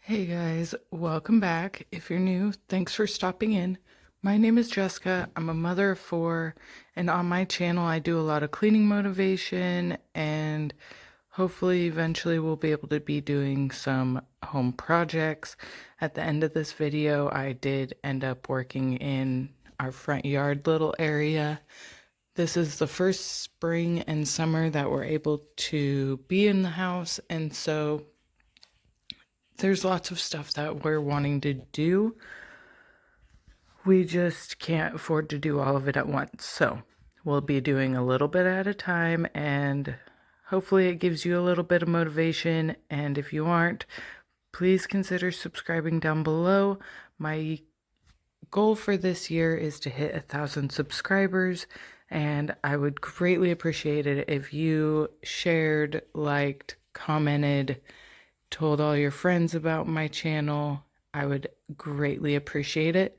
Hey guys, welcome back. If you're new, thanks for stopping in. My name is Jessica. I'm a mother of four, and on my channel, I do a lot of cleaning motivation, and hopefully, eventually, we'll be able to be doing some home projects. At the end of this video, I did end up working in our front yard little area. This is the first spring and summer that we're able to be in the house, and so there's lots of stuff that we're wanting to do. We just can't afford to do all of it at once. So we'll be doing a little bit at a time, and hopefully it gives you a little bit of motivation. And if you aren't, please consider subscribing down below. My goal for this year is to hit 1,000 subscribers, and I would greatly appreciate it if you shared, liked, commented, told all your friends about my channel. I would greatly appreciate it.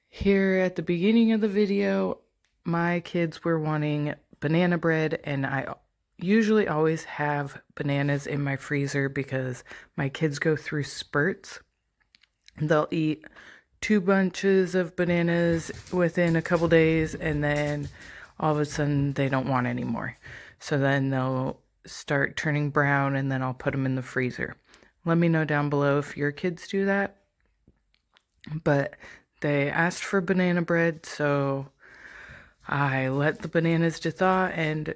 Here at the beginning of the video, my kids were wanting banana bread, and I usually always have bananas in my freezer because my kids go through spurts. They'll eat 2 bunches of bananas within a couple days, and then all of a sudden they don't want any more. So then they'll start turning brown, and then I'll put them in the freezer. Let me know down below if your kids do that. But they asked for banana bread, so I let the bananas to thaw, and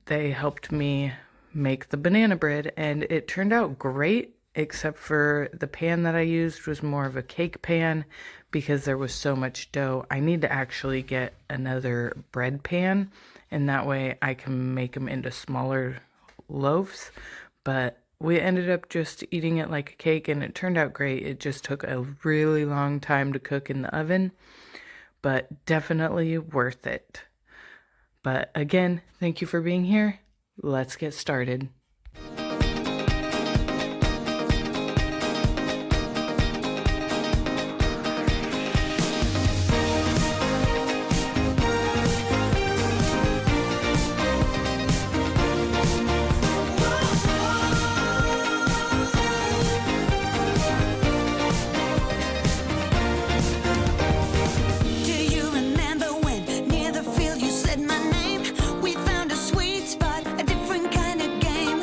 they helped me make the banana bread, and it turned out great, except for the pan that I used was more of a cake pan because there was so much dough. I need to actually get another bread pan, and that way I can make them into smaller loaves. But we ended up just eating it like a cake, and it turned out great. It just took a really long time to cook in the oven, but definitely worth it. But again, thank you for being here. Let's get started. Game.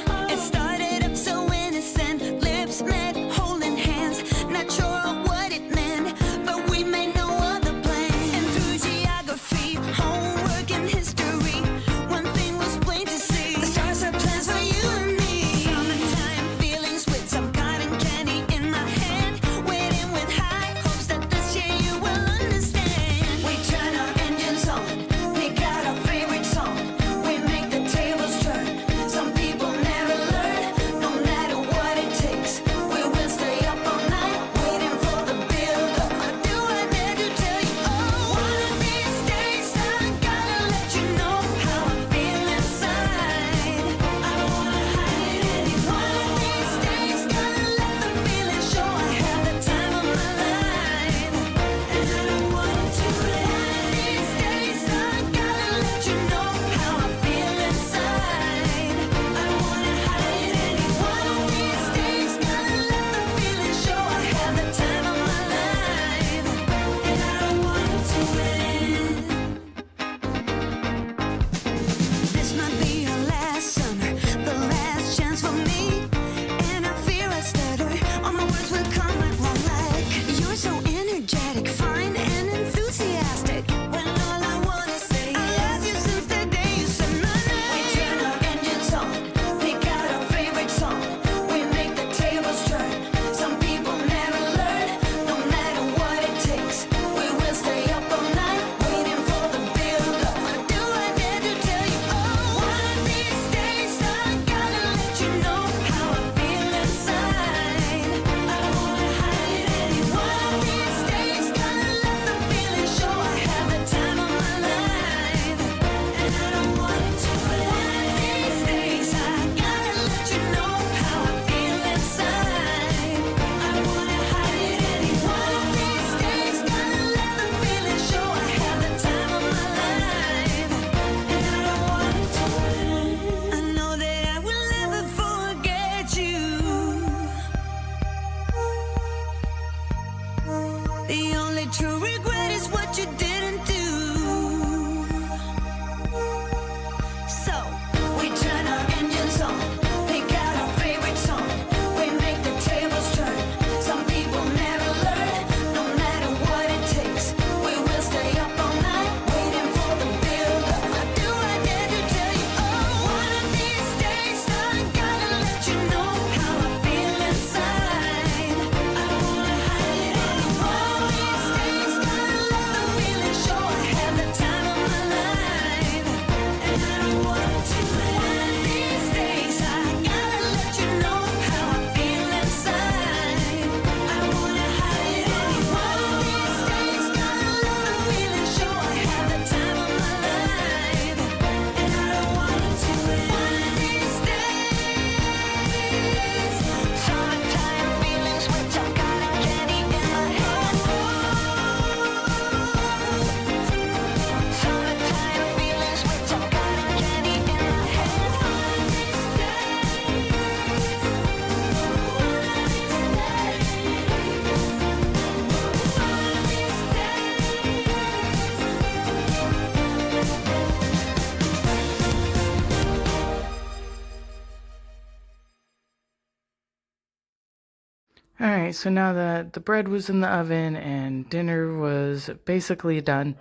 All right, so now that the bread was in the oven and dinner was basically done,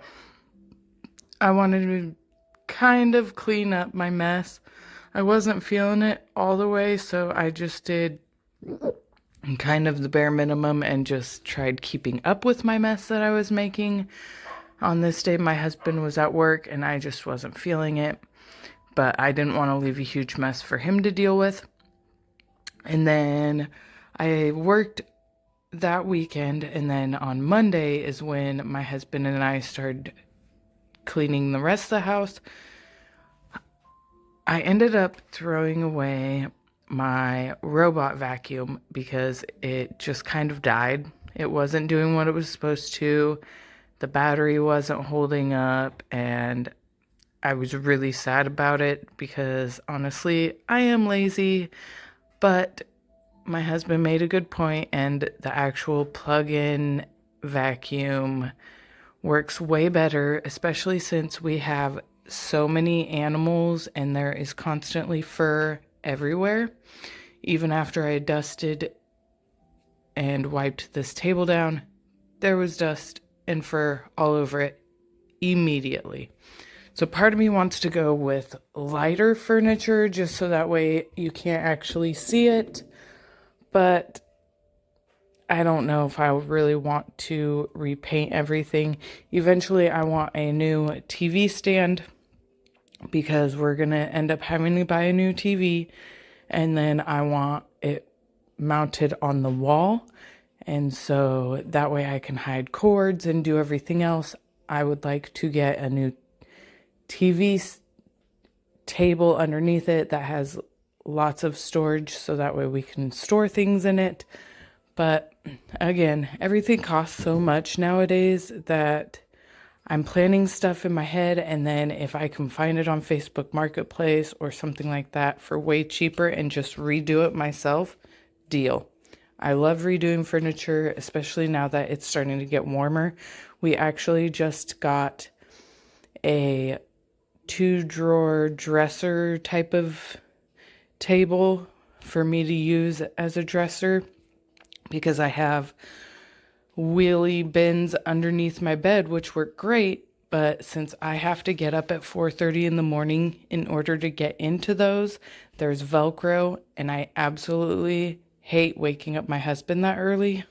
I wanted to kind of clean up my mess. I wasn't feeling it all the way, so I just did kind of the bare minimum and just tried keeping up with my mess that I was making. On this day, my husband was at work and I just wasn't feeling it, but I didn't want to leave a huge mess for him to deal with. And then I worked that weekend, and then on Monday is when my husband and I started cleaning the rest of the house. I ended up throwing away my robot vacuum because it just kind of died. It wasn't doing what it was supposed to. The battery wasn't holding up, and I was really sad about it because honestly, I am lazy, but my husband made a good point, and the actual plug-in vacuum works way better, especially since we have so many animals and there is constantly fur everywhere. Even after I dusted and wiped this table down, there was dust and fur all over it immediately. So part of me wants to go with lighter furniture just so that way you can't actually see it. But I don't know if I really want to repaint everything. Eventually, I want a new TV stand because we're going to end up having to buy a new TV. And then I want it mounted on the wall. And so that way I can hide cords and do everything else. I would like to get a new TV table underneath it that has lots of storage so that way we can store things in it. But again, everything costs so much nowadays that I'm planning stuff in my head, and then if I can find it on Facebook Marketplace or something like that for way cheaper and just redo it myself, deal. I love redoing furniture, especially now that it's starting to get warmer. We actually just got a 2-drawer dresser type of table for me to use as a dresser because I have wheelie bins underneath my bed, which work great, but since I have to get up at 4:30 in the morning in order to get into those, there's Velcro, and I absolutely hate waking up my husband that early,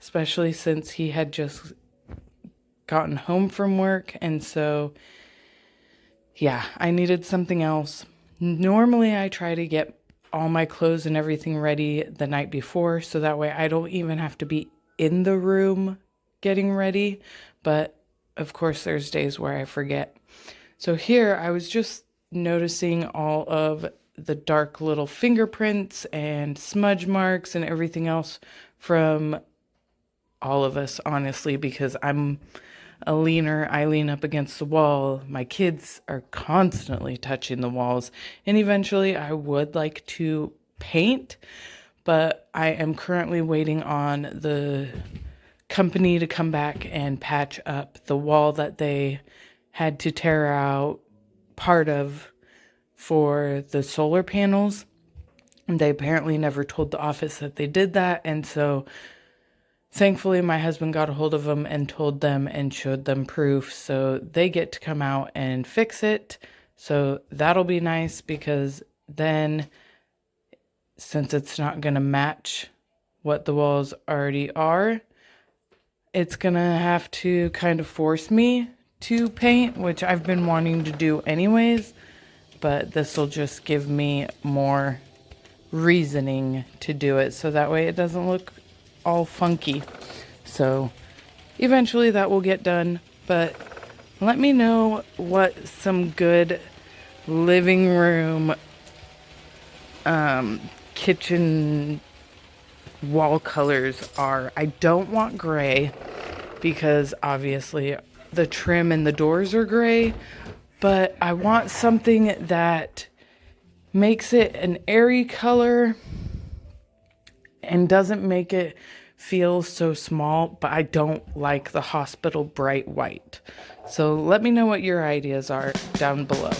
especially since he had just gotten home from work, and so yeah, I needed something else. Normally, I try to get all my clothes and everything ready the night before, so that way I don't even have to be in the room getting ready. But of course, there's days where I forget. So here, I was just noticing all of the dark little fingerprints and smudge marks and everything else from all of us, honestly, because I'm a leaner. I lean up against the wall. My kids are constantly touching the walls. And eventually I would like to paint, but I am currently waiting on the company to come back and patch up the wall that they had to tear out part of for the solar panels. And they apparently never told the office that they did that. And so thankfully, my husband got a hold of them and told them and showed them proof, so they get to come out and fix it. So that'll be nice because then, since it's not going to match what the walls already are, it's going to have to kind of force me to paint, which I've been wanting to do anyways, but this will just give me more reasoning to do it so that way it doesn't look all funky. So eventually that will get done, but let me know what some good living room kitchen wall colors are. I don't want gray because obviously the trim and the doors are gray, but I want something that makes it an airy color and doesn't make it feel so small, but I don't like the hospital bright white. So let me know what your ideas are down below.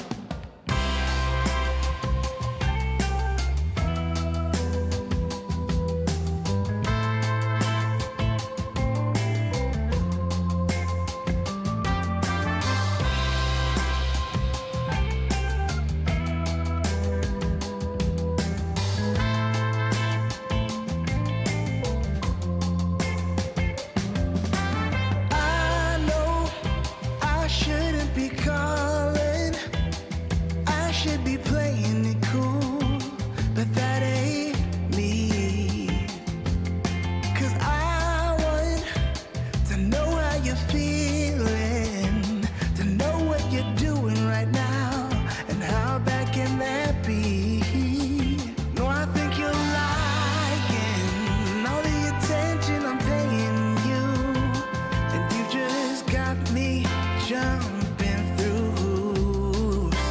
I shouldn't be calling, I should be playing it cool, but that ain't me. 'Cause I want to know how you're feeling, to know what you're doing right now, and how bad can that be? No, I think you're liking all the attention I'm paying you, and you just got me jumping through hoops.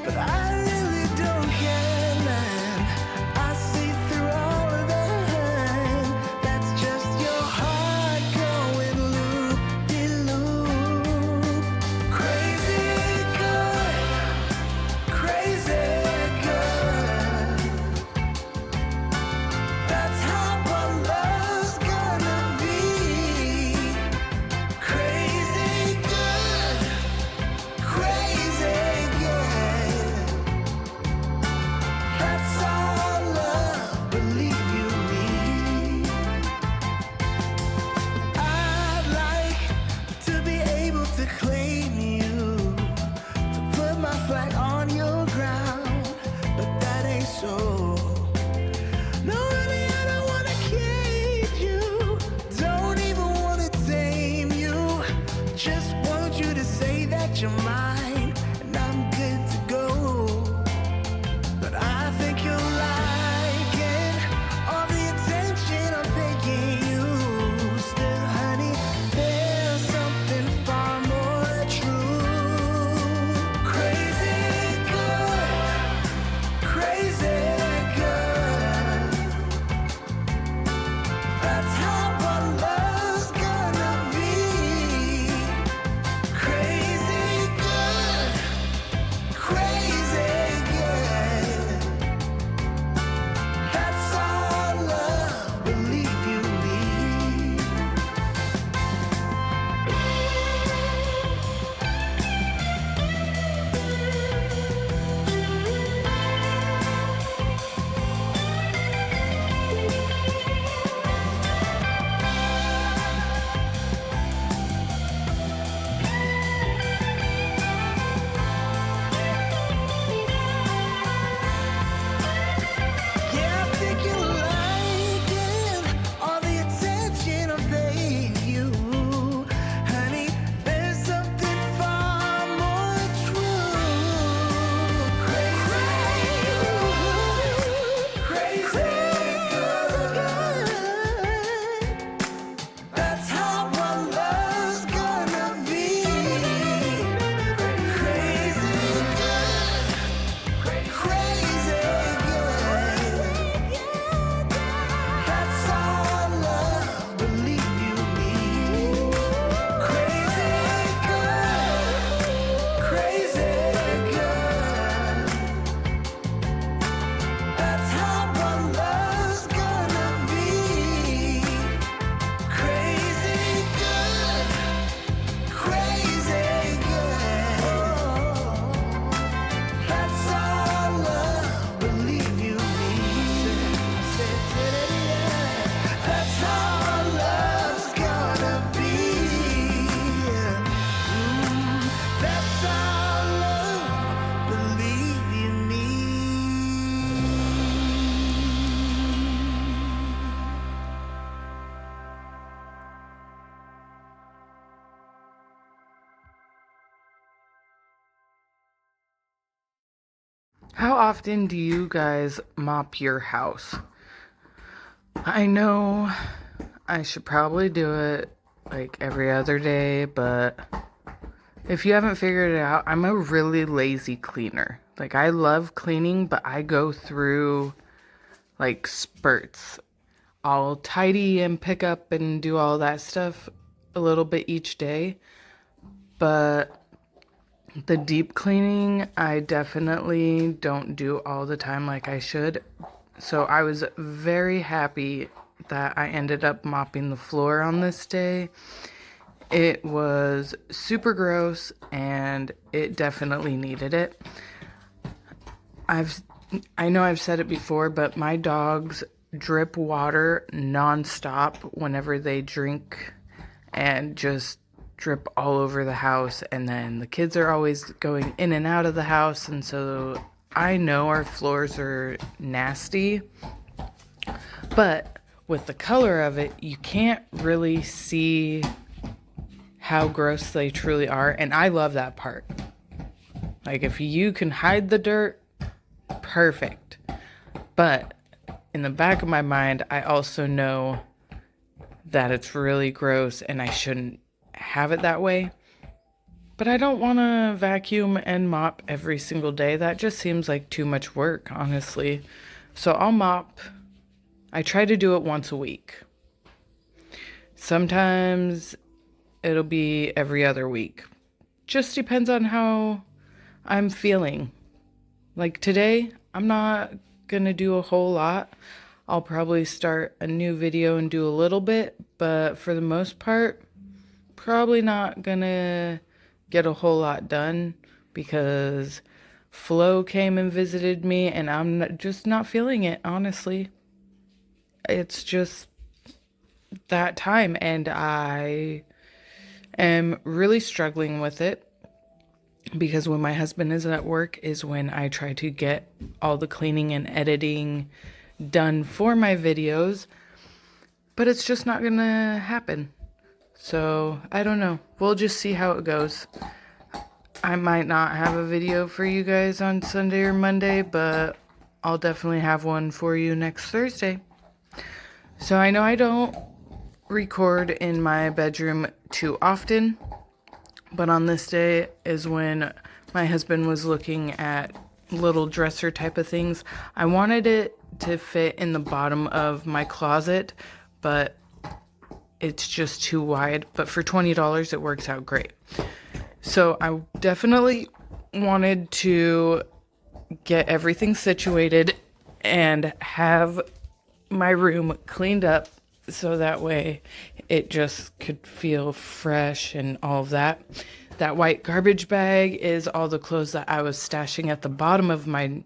But I really don't care, man. I see through all of that. That's just your heart going loop-de-loop. Crazy good, crazy good. That's how our love's gonna be. Crazy good, crazy good. That's all love, believe you me. I'd like to be able to claim you, to put my flag on your ground, but that ain't so. No, honey, I don't wanna cage you, don't even wanna tame you. Just want you to say that you're mine, and I'm good to go. But I think you're liking all the attention I'm paying you. Still, honey, there's something far more true. Crazy good, crazy good. That's how our love's gonna be. Crazy good, crazy good. That's all love, believe you me. Yeah, I think you're liking all the attention I'm paying you. Honey, there's something far more true. Crazy good. That's how our love's gonna be. Crazy good, crazy good. That's all love, believe you me. Crazy good, crazy good. That's how our love's gonna be. Crazy good, crazy good. That's all love, believe you me. That's how our love's gonna be. That's all love, believe you me. How often do you guys mop your house? I know I should probably do it like every other day, but if you haven't figured it out, I'm a really lazy cleaner. Like, I love cleaning, but I go through like spurts. I'll tidy and pick up and do all that stuff a little bit each day, but the deep cleaning, I definitely don't do all the time like I should. So I was very happy that I ended up mopping the floor on this day. It was super gross and it definitely needed it. I know I've said it before, but my dogs drip water nonstop whenever they drink, and just drip all over the house, and then the kids are always going in and out of the house, and so I know our floors are nasty, but with the color of it, you can't really see how gross they truly are, and I love that part. Like, if you can hide the dirt, perfect. But in the back of my mind, I also know that it's really gross and I shouldn't have it that way. But I don't want to vacuum and mop every single day. That just seems like too much work, honestly. So I'll mop. I try to do it once a week. Sometimes it'll be every other week. Just depends on how I'm feeling. Like today, I'm not gonna do a whole lot. I'll probably start a new video and do a little bit, but for the most part, probably not gonna get a whole lot done because Flo came and visited me and I'm just not feeling it, honestly. It's just that time and I am really struggling with it because when my husband is at work is when I try to get all the cleaning and editing done for my videos, but it's just not gonna happen. So I don't know. We'll just see how it goes. I might not have a video for you guys on Sunday or Monday, but I'll definitely have one for you next Thursday. So I know I don't record in my bedroom too often, but on this day is when my husband was looking at little dresser type of things. I wanted it to fit in the bottom of my closet, but it's just too wide. But for $20, it works out great. So I definitely wanted to get everything situated and have my room cleaned up so that way it just could feel fresh and all of that. That white garbage bag is all the clothes that I was stashing at the bottom of my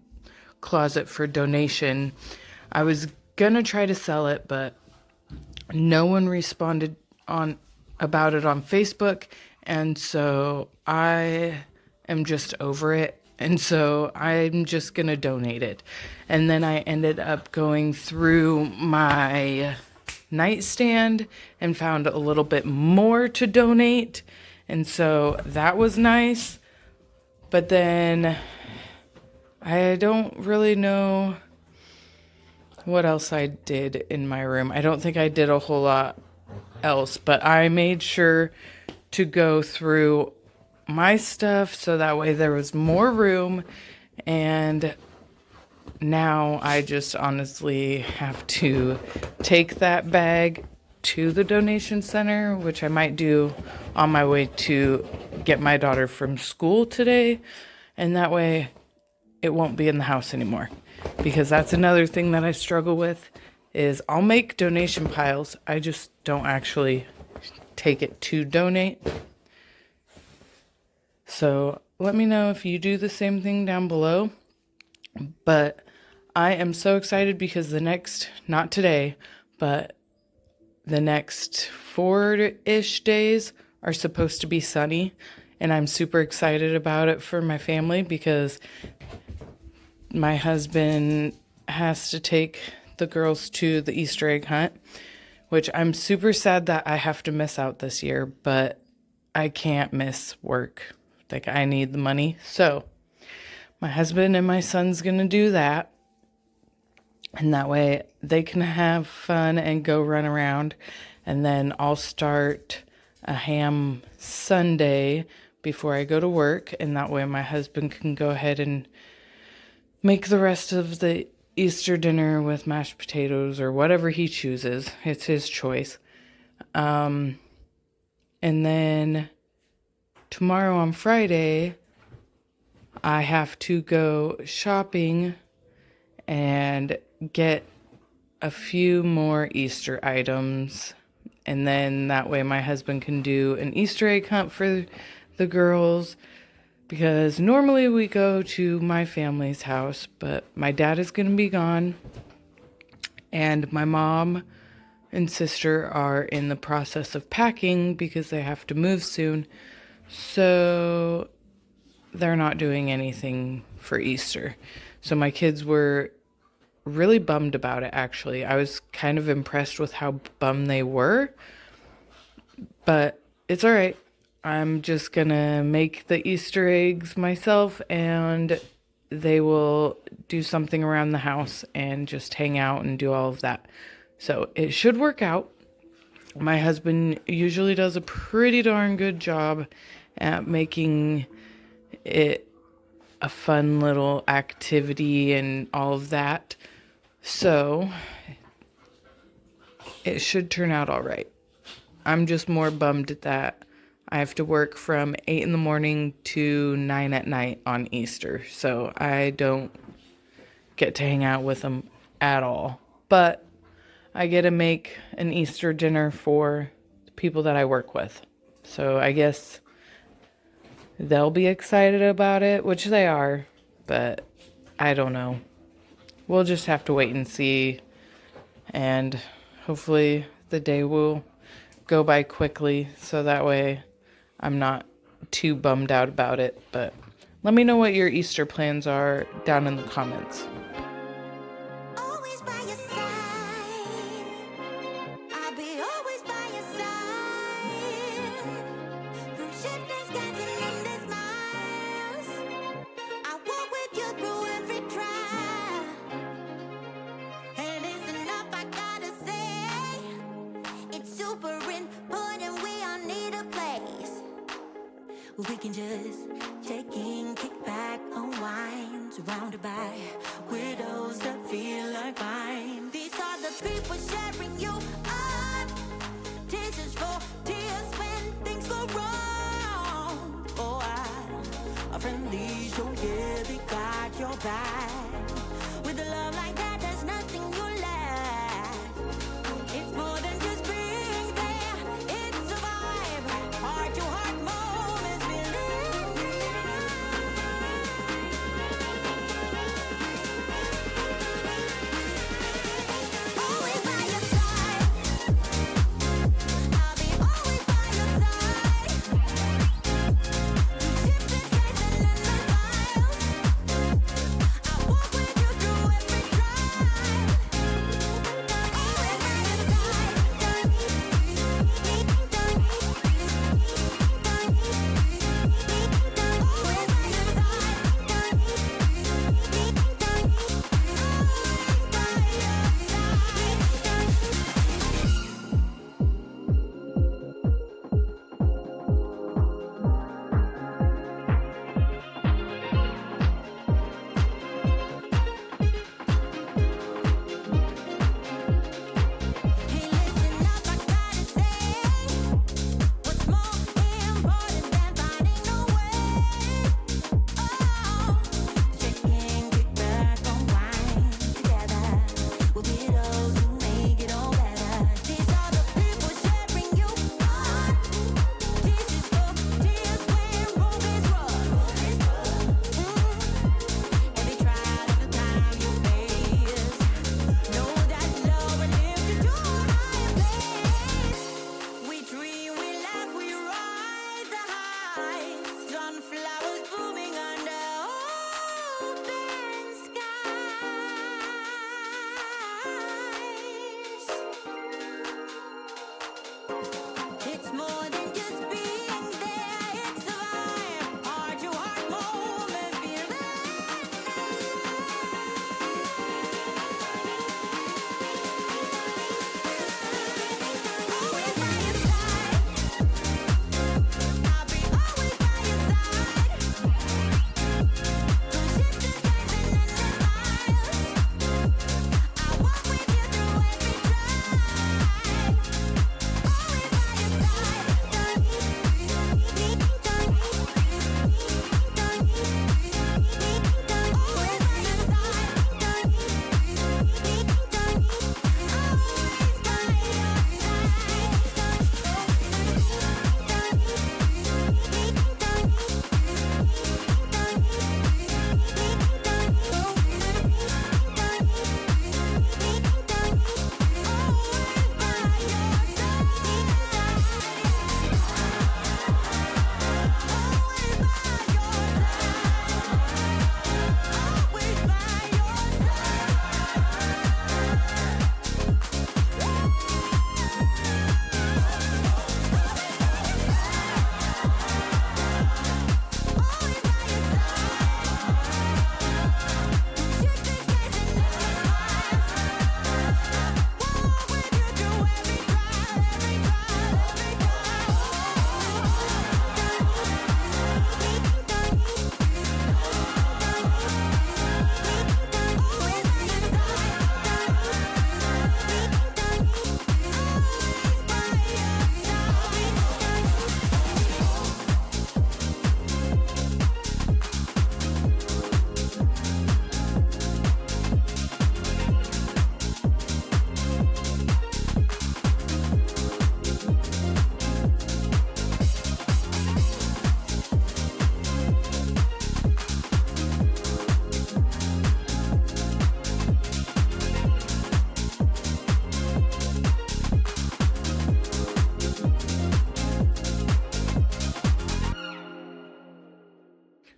closet for donation. I was gonna try to sell it, but no one responded about it on Facebook, and so I am just over it, and so I'm just gonna donate it. And then I ended up going through my nightstand and found a little bit more to donate, and so that was nice. But then I don't really know what else I did in my room. I don't think I did a whole lot else, but I made sure to go through my stuff so that way there was more room. And now I just honestly have to take that bag to the donation center, which I might do on my way to get my daughter from school today. And that way it won't be in the house anymore. Because that's another thing that I struggle with is I'll make donation piles. I just don't actually take it to donate. So let me know if you do the same thing down below. But I am so excited because not today, but the next 4-ish days are supposed to be sunny. And I'm super excited about it for my family because my husband has to take the girls to the Easter egg hunt, which I'm super sad that I have to miss out this year, but I can't miss work. Like, I need the money. So my husband and my son's gonna do that. And that way they can have fun and go run around. And then I'll start a ham Sunday before I go to work. And that way my husband can go ahead and make the rest of the Easter dinner with mashed potatoes or whatever he chooses. It's his choice. And then tomorrow on Friday, I have to go shopping and get a few more Easter items. And then that way my husband can do an Easter egg hunt for the girls. Because normally we go to my family's house, but my dad is going to be gone. And my mom and sister are in the process of packing because they have to move soon. So they're not doing anything for Easter. So my kids were really bummed about it, actually. I was kind of impressed with how bummed they were, but it's all right. I'm just gonna make the Easter eggs myself, and they will do something around the house and just hang out and do all of that. So it should work out. My husband usually does a pretty darn good job at making it a fun little activity and all of that. So it should turn out all right. I'm just more bummed that I have to work from 8 in the morning to 9 at night on Easter. So I don't get to hang out with them at all. But I get to make an Easter dinner for the people that I work with. So I guess they'll be excited about it, which they are, but I don't know. We'll just have to wait and see, and hopefully the day will go by quickly so that way I'm not too bummed out about it. But let me know what your Easter plans are down in the comments. Always by your side. I'll be always by your side. Through shifters, skies, and endless miles, I walk with you through every trial. And it's enough, I gotta say. It's super important, we all need a place we can just check in, kick back, unwind, surrounded by widows that feel like mine. These are the people sharing you up. Tears for tears when things go wrong. Oh, a friendly show, yeah, they got your back. With a love like that, there's nothing you lack. It's more than just being there, it's a vibe. Heart to heart moments we live. Always by your side. I'll be always by your side. Through shifting skies and endless miles, I walk with you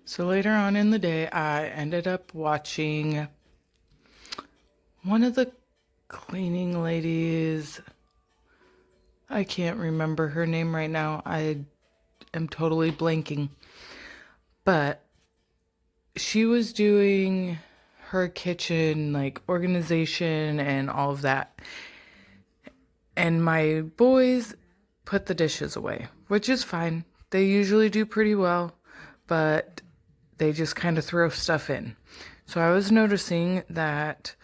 So later on in the day, I ended up watching one of the cleaning ladies. I can't remember her name right now. I am totally blanking. But she was doing her kitchen, like organization and all of that. And my boys put the dishes away, which is fine. They usually do pretty well, but they just kind of throw stuff in. So I was noticing that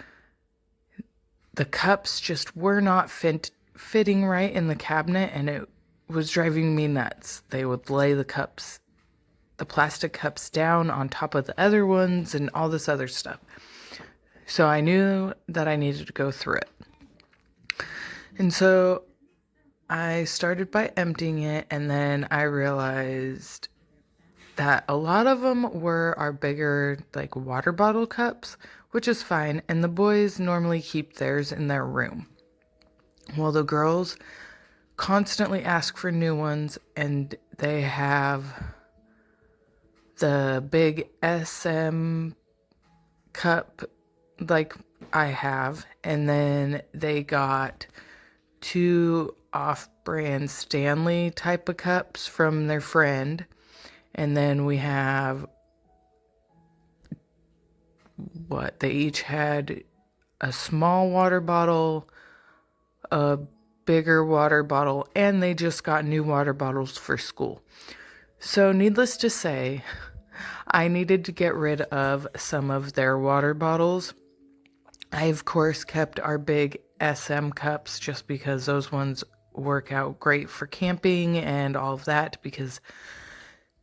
the cups just were not fitting right in the cabinet, and it was driving me nuts. They would lay the plastic cups down on top of the other ones and all this other stuff. So I knew that I needed to go through it. And so I started by emptying it, and then I realized that a lot of them were our bigger, like, water bottle cups, which is fine, and the boys normally keep theirs in their room. Well, the girls constantly ask for new ones, and they have the big SM cup like I have, and then they got 2 off-brand Stanley type of cups from their friend, and then we have they each had a small water bottle, a bigger water bottle, and they just got new water bottles for school. So needless to say, I needed to get rid of some of their water bottles. I, of course, kept our big SM cups just because those ones work out great for camping and all of that, because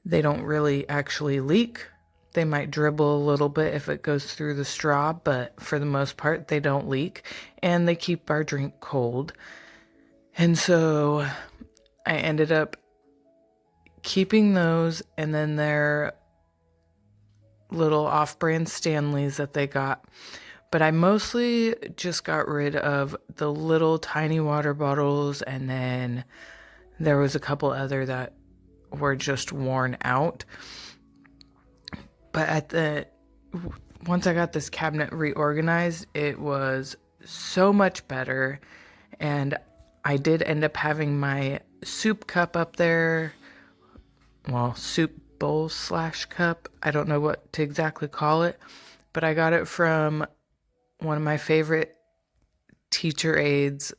they don't really actually leak. They might dribble a little bit if it goes through the straw, but for the most part, they don't leak, and they keep our drink cold. And so I ended up keeping those, and then their little off-brand Stanleys that they got. But I mostly just got rid of the little tiny water bottles, and then there was a couple other that were just worn out. But once I got this cabinet reorganized, it was so much better. And I did end up having my soup cup up there. Well, soup bowl / cup. I don't know what to exactly call it. But I got it from one of my favorite teacher aides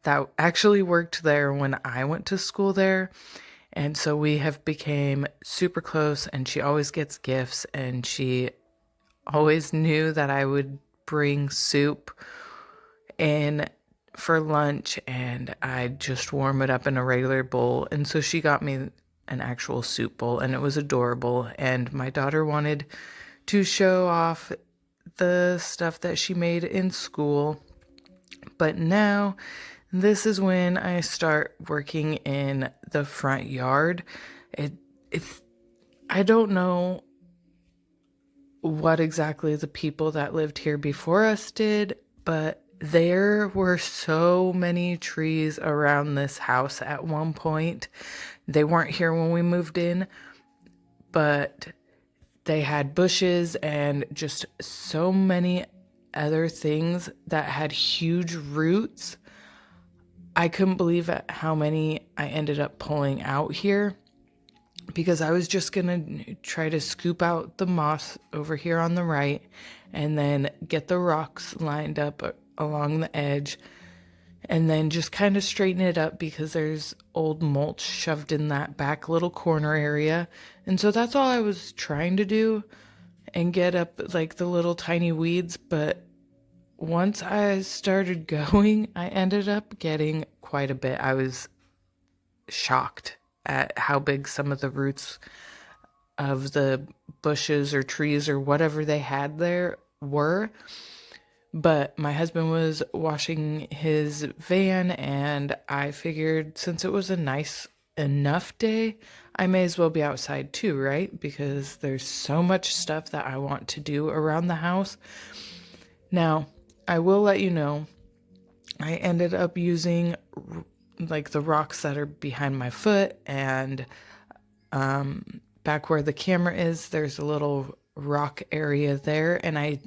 that actually worked there when I went to school there. And so we have became super close, and she always gets gifts, and she always knew that I would bring soup in for lunch, and I'd just warm it up in a regular bowl. And so she got me an actual soup bowl, and it was adorable. And my daughter wanted to show off the stuff that she made in school. But now, this is when I start working in the front yard. I don't know what exactly the people that lived here before us did, but there were so many trees around this house at one point. They weren't here when we moved in, but they had bushes and just so many other things that had huge roots. I couldn't believe how many I ended up pulling out here, because I was just going to try to scoop out the moss over here on the right, and then get the rocks lined up along the edge, and then just kind of straighten it up, because there's old mulch shoved in that back little corner area. And so that's all I was trying to do, and get up like the little tiny weeds. But once I started going, I ended up getting quite a bit. I was shocked at how big some of the roots of the bushes or trees or whatever they had there were. But my husband was washing his van, and I figured since it was a nice enough day, I may as well be outside too, right? Because there's so much stuff that I want to do around the house. Now, I will let you know, I ended up using like the rocks that are behind my foot, and back where the camera is, there's a little rock area there, and I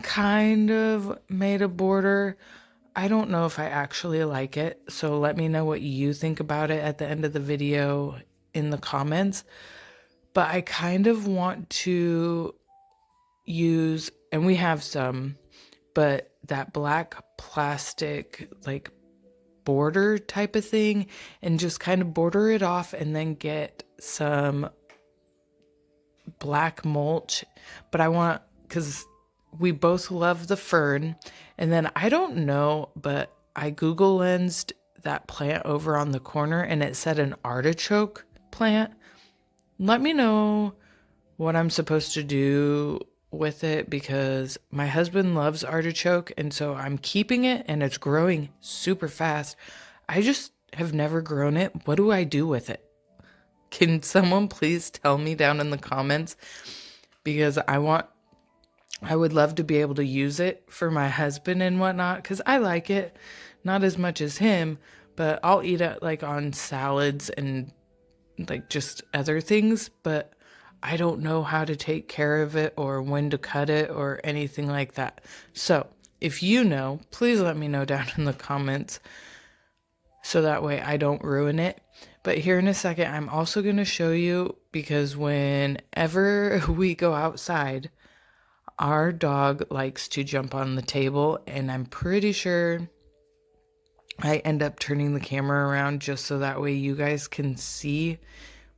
kind of made a border. I don't know if I actually like it, so let me know what you think about it at the end of the video in the comments. But I kind of want to use, and we have some, but that black plastic like border type of thing, and just kind of border it off and then get some black mulch. But I want, because we both love the fern, and then I don't know, but I Google lensed that plant over on the corner and it said an artichoke plant. Let me know what I'm supposed to do with it, because my husband loves artichoke, and so I'm keeping it and it's growing super fast. I just have never grown it. What do I do with it? Can someone please tell me down in the comments? Because I would love to be able to use it for my husband and whatnot, because I like it. Not as much as him, but I'll eat it like on salads and like just other things, but I don't know how to take care of it or when to cut it or anything like that. So if you know, please let me know down in the comments so that way I don't ruin it. But here in a second, I'm also going to show you, because whenever we go outside, our dog likes to jump on the table, and I'm pretty sure I end up turning the camera around just so that way you guys can see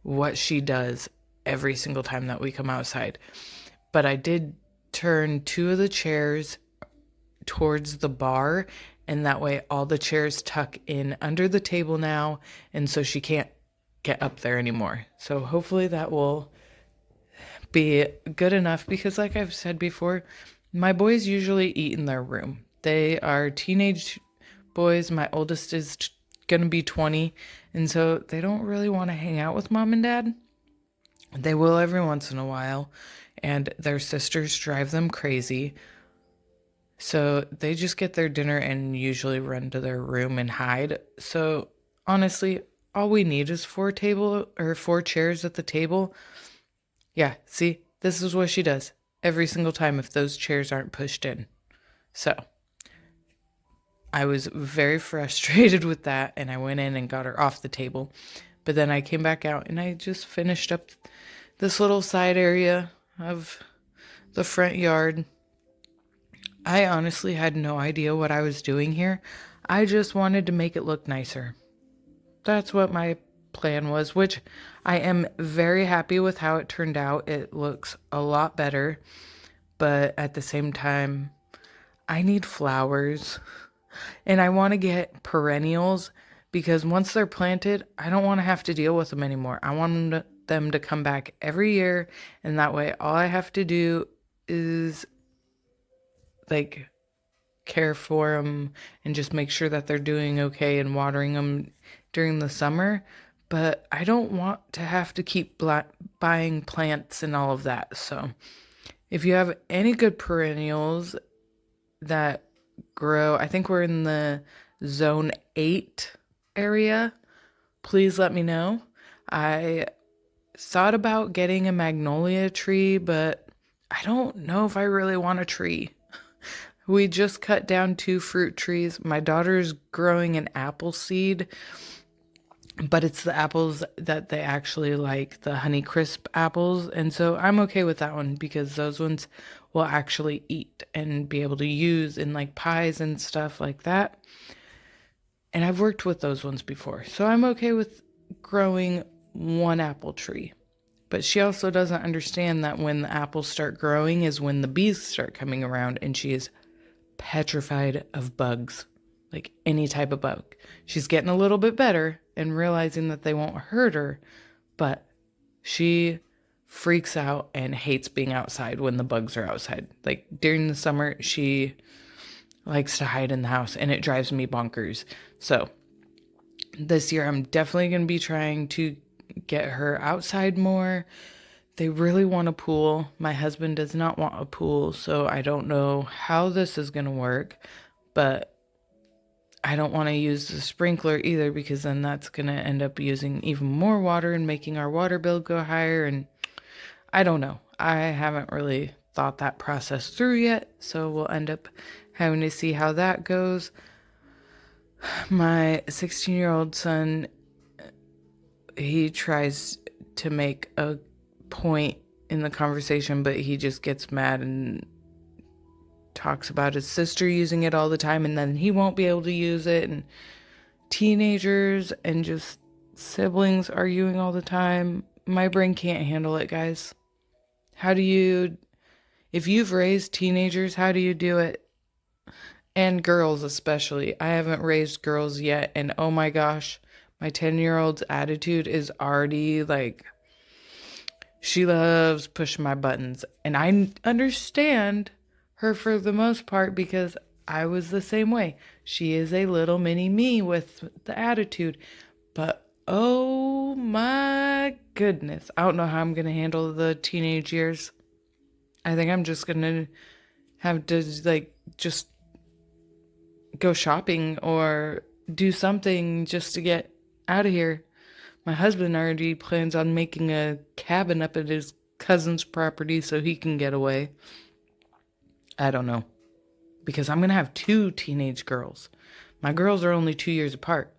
what she does every single time that we come outside. But I did turn 2 of the chairs towards the bar, and that way all the chairs tuck in under the table now, and so she can't get up there anymore. So hopefully that will be good enough, because like I've said before, my boys usually eat in their room. They are teenage boys. My oldest is gonna be 20, and so they don't really want to hang out with mom and dad. They will every once in a while, and their sisters drive them crazy. So they just get their dinner and usually run to their room and hide. So honestly, all we need is 4 chairs at the table. Yeah, see, this is what she does every single time if those chairs aren't pushed in. So I was very frustrated with that, and I went in and got her off the table. But then I came back out and I just finished up this little side area of the front yard. I honestly had no idea what I was doing here. I just wanted to make it look nicer. That's what my plan was, which I am very happy with how it turned out. It looks a lot better, but at the same time, I need flowers, and I want to get perennials, because once they're planted, I don't want to have to deal with them anymore. I want them to come back every year, and that way all I have to do is like care for them and just make sure that they're doing okay and watering them during the summer. But I don't want to have to keep buying plants and all of that. So if you have any good perennials that grow, I think we're in the zone 8 area, please let me know. I thought about getting a magnolia tree, but I don't know if I really want a tree. We just cut down 2 fruit trees. My daughter's growing an apple seed, but it's the apples that they actually like, the Honey Crisp apples. And so I'm okay with that one, because those ones will actually eat and be able to use in like pies and stuff like that. And I've worked with those ones before, so I'm okay with growing 1 apple tree. But she also doesn't understand that when the apples start growing is when the bees start coming around, and she is petrified of bugs, like any type of bug. She's getting a little bit better and realizing that they won't hurt her, but she freaks out and hates being outside when the bugs are outside. Like during the summer, she likes to hide in the house, and it drives me bonkers. So this year I'm definitely going to be trying to get her outside more. They really want a pool. My husband does not want a pool, so I don't know how this is going to work, but I don't want to use the sprinkler either, because then that's going to end up using even more water and making our water bill go higher. And I don't know. I haven't really thought that process through yet. So we'll end up having to see how that goes. My 16-year-old son, he tries to make a point in the conversation, but he just gets mad and talks about his sister using it all the time, and then he won't be able to use it. And teenagers and just siblings arguing all the time. My brain can't handle it, guys. How do you, if you've raised teenagers, how do you do it? And girls especially. I haven't raised girls yet, and oh my gosh, my 10-year-old's attitude is already like, she loves pushing my buttons. And I understand her for the most part, because I was the same way. She is a little mini me with the attitude. But oh my goodness, I don't know how I'm going to handle the teenage years. I think I'm just going to have to just go shopping or do something just to get out of here. My husband already plans on making a cabin up at his cousin's property so he can get away. I don't know. Because I'm going to have 2 teenage girls. My girls are only 2 years apart.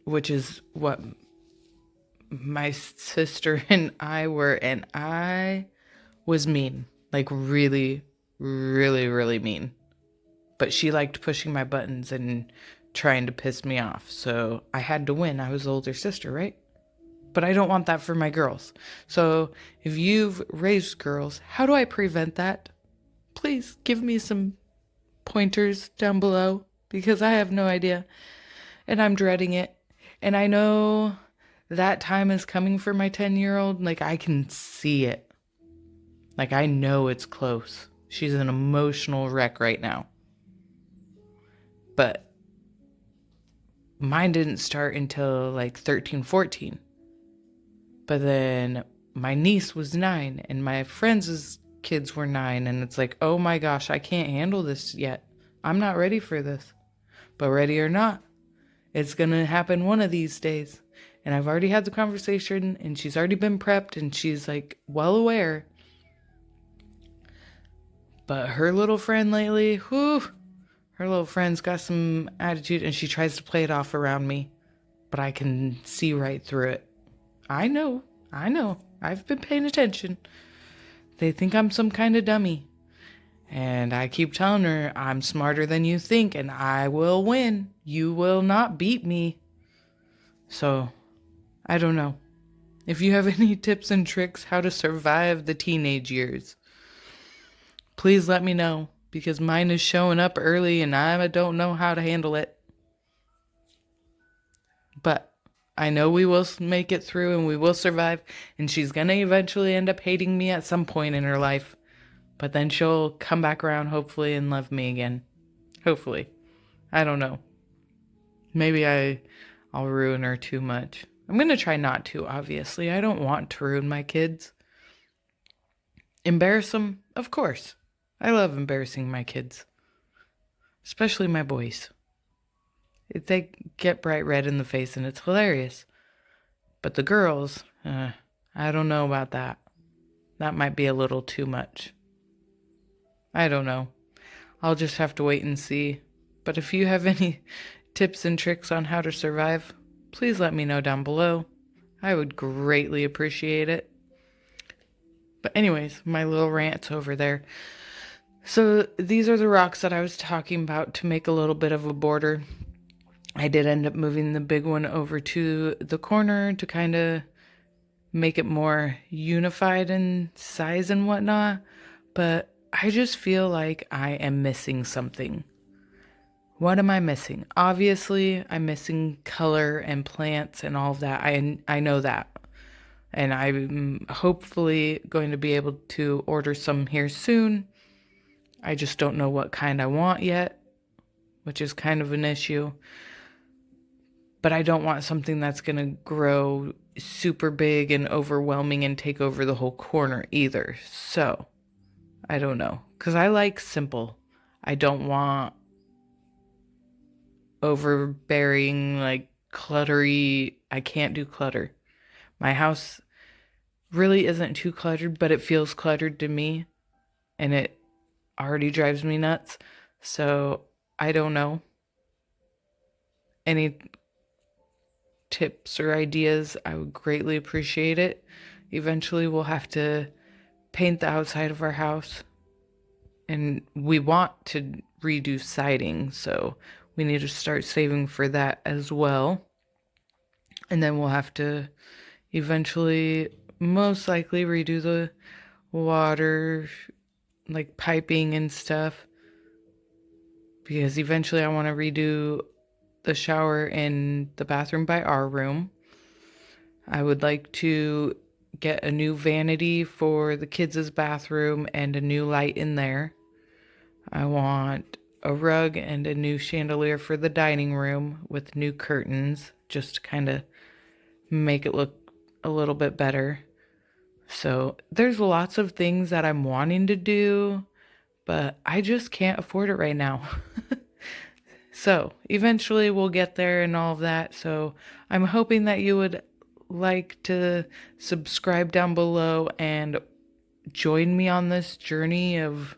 Which is what my sister and I were. And I was mean. Like really, really, really mean. But she liked pushing my buttons and trying to piss me off. So I had to win. I was the older sister, right? But I don't want that for my girls. So if you've raised girls, how do I prevent that? Please give me some pointers down below, because I have no idea and I'm dreading it. And I know that time is coming for my 10-year-old. Like, I can see it. Like, I know it's close. She's an emotional wreck right now. But mine didn't start until like 13, 14. But then my niece was 9 and my friends' kids were 9. And it's like, oh my gosh, I can't handle this yet. I'm not ready for this. But ready or not, it's going to happen one of these days. And I've already had the conversation and she's already been prepped and she's like well aware. But her little friend lately, her little friend's got some attitude and she tries to play it off around me. But I can see right through it. I know. I've been paying attention. They think I'm some kind of dummy. And I keep telling her, I'm smarter than you think and I will win. You will not beat me. So, I don't know. If you have any tips and tricks how to survive the teenage years, please let me know, because mine is showing up early and I don't know how to handle it. But I know we will make it through and we will survive, and she's going to eventually end up hating me at some point in her life. But then she'll come back around, hopefully, and love me again. Hopefully. I don't know. Maybe I'll ruin her too much. I'm going to try not to, obviously. I don't want to ruin my kids. Embarrass them? Of course. I love embarrassing my kids. Especially my boys. They get bright red in the face and it's hilarious. But the girls, I don't know about that. That might be a little too much. I don't know. I'll just have to wait and see. But if you have any tips and tricks on how to survive, please let me know down below. I would greatly appreciate it. But anyways, my little rant's over there. So these are the rocks that I was talking about to make a little bit of a border. I did end up moving the big one over to the corner to kind of make it more unified in size and whatnot. But I just feel like I am missing something. What am I missing? Obviously, I'm missing color and plants and all of that. I know that. And I'm hopefully going to be able to order some here soon. I just don't know what kind I want yet, which is kind of an issue. But I don't want something that's going to grow super big and overwhelming and take over the whole corner either. So, I don't know. Because I like simple. I don't want overbearing, like cluttery. I can't do clutter. My house really isn't too cluttered, but it feels cluttered to me, and it already drives me nuts. So I don't know. Any tips or ideas, I would greatly appreciate it. Eventually, we'll have to paint the outside of our house, and we want to redo siding, so we need to start saving for that as well. And then we'll have to eventually, most likely, redo the water, like piping and stuff, because eventually I want to redo the shower in the bathroom by our room. I would like to get a new vanity for the kids' bathroom and a new light in there. I want a rug and a new chandelier for the dining room with new curtains, just to kind of make it look a little bit better. So there's lots of things that I'm wanting to do, but I just can't afford it right now. So eventually we'll get there and all of that. So I'm hoping that you would like to subscribe down below and join me on this journey of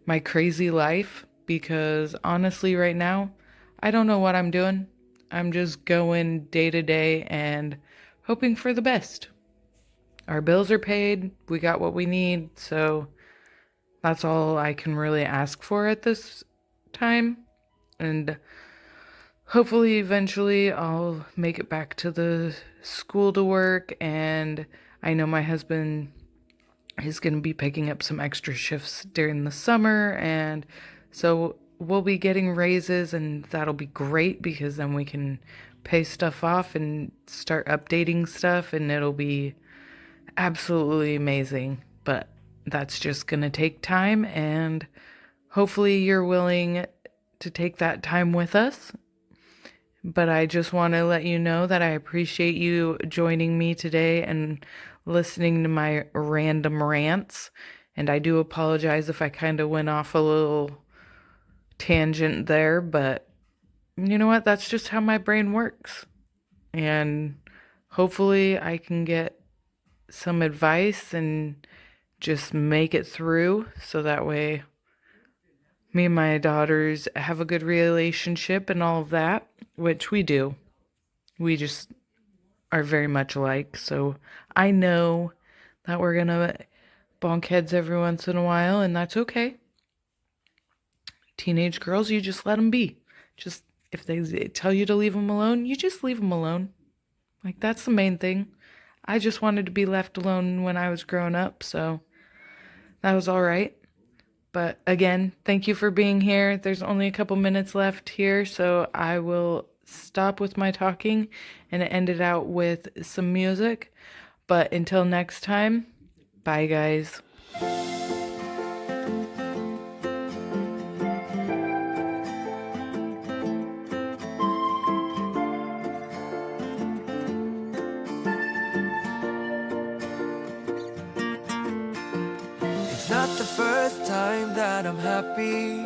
my crazy life, because honestly right now I don't know what I'm doing. I'm just going day to day and hoping for the best. Our bills are paid, we got what we need, so that's all I can really ask for at this time. And hopefully eventually I'll make it back to the school to work, and I know my husband is going to be picking up some extra shifts during the summer, and so we'll be getting raises, and that'll be great because then we can pay stuff off and start updating stuff, and it'll be absolutely amazing. But that's just going to take time, and hopefully you're willing to take that time with us. But I just want to let you know that I appreciate you joining me today and listening to my random rants. And I do apologize if I kind of went off a little tangent there, but you know what? That's just how my brain works. And hopefully I can get some advice and just make it through, so that way me and my daughters have a good relationship and all of that, which we do. We just are very much alike. So I know that we're going to bonk heads every once in a while, and that's okay. Teenage girls, you just let them be. Just if they tell you to leave them alone, you just leave them alone. Like, that's the main thing. I just wanted to be left alone when I was growing up, so that was all right. But again, thank you for being here. There's only a couple minutes left here, so I will stop with my talking and end it out with some music. But until next time, bye guys. It's not the first time that I'm happy.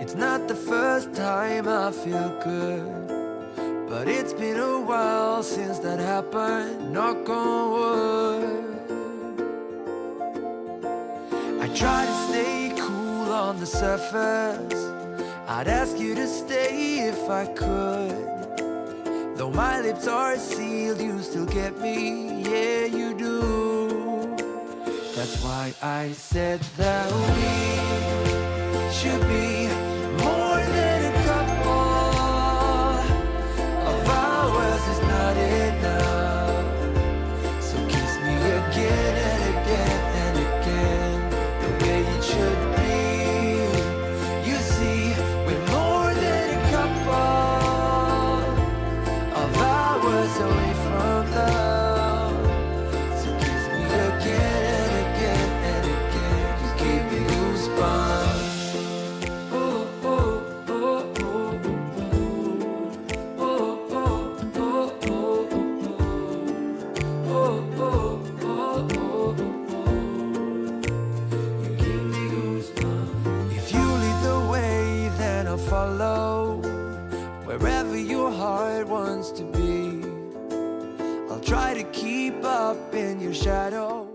It's not the first time I feel good. But it's been a while since that happened, knock on wood. I try to stay cool on the surface. I'd ask you to stay if I could. Though my lips are sealed, you still get me, yeah you do. That's why I said that we should be more than a couple. Of hours is not enough. So kiss me again and again and again, the way it should be. You see, we're more than a couple of hours away from love. So kiss me again and again and again. You gave me goosebumps. Ooh, ooh. wherever your heart wants to be. I'll try to keep up in your shadow.